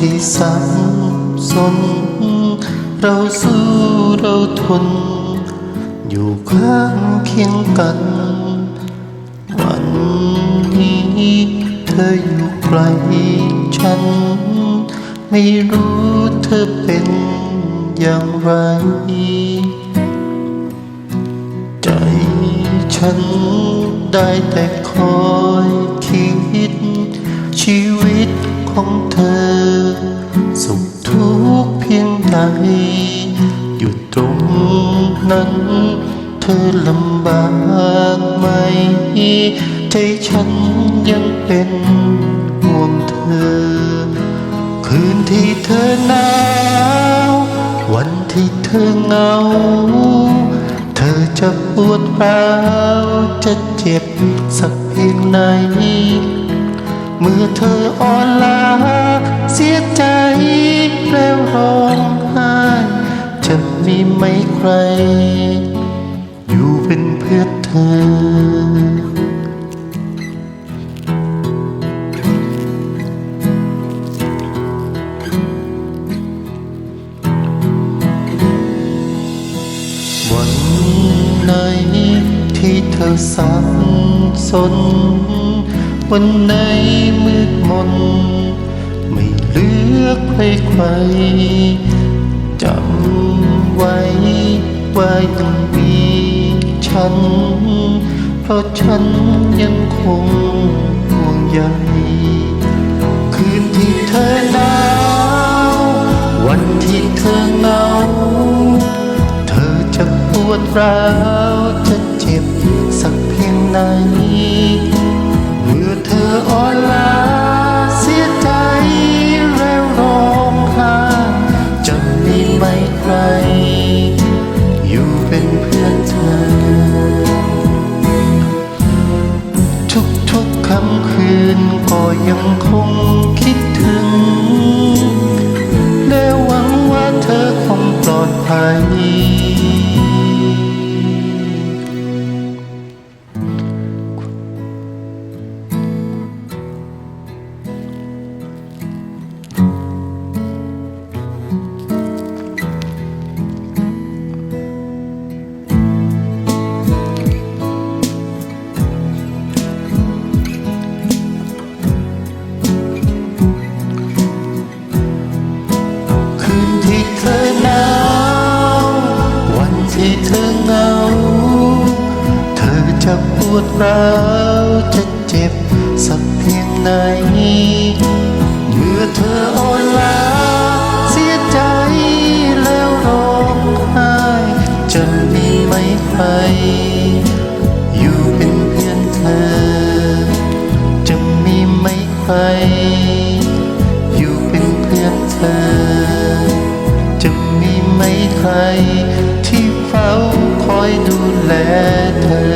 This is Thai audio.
ที่สับสนเราสู้เราทนอยู่ข้างเคียงกันวันนี้เธออยู่ไกลฉันไม่รู้เธอเป็นอย่างไรใจฉันได้แต่คอยคิดชีวิตของเธอสุขทุกข์เพียงใดอยู่ตรงนั้นเธอลำบากไหมใจฉันยังเป็นห่วงเธอคืนที่เธอหนาววันที่เธอเหงาเธอจะปวดร้าวจะเจ็บสักเพียงไหนเมื่อเธออ่อนล้าเสียใจแล้วร้องไห้จะมีไหมใครอยู่เป็นเพื่อนเธอวันไหนที่เธอสับสนวันไหนมืดมนไม่เหลือใครจำไว้ว่ายังมีฉันเพราะฉันยังคงห่วงใยคืนที่เธอหนาววันที่เธอเหงาเธอจะปวดร้าวจะเจ็บสักเพียงไหนเมื่อเธออ่อนล้าเสียใจแล้วร้องไห้จะมีไหมใครอยู่เป็นเพื่อนเธอทุกค่ำคืนก็ยังคงคิดถึงและหวังว่าเธอคงปลอดภัยที่เธอเหงาเธอจะปวดร้าวจะเจ็บสักเพียงไหนเมื่อเธออ่อนล้าเสียใจแล้วร้องไห้จะมีไหมใครอยู่เป็นเพื่อนเธอจะมีไหมใครอยู่เป็นเพื่อนเธอจะมีไหมใครที่เฝ้าคอยดูแลเธอ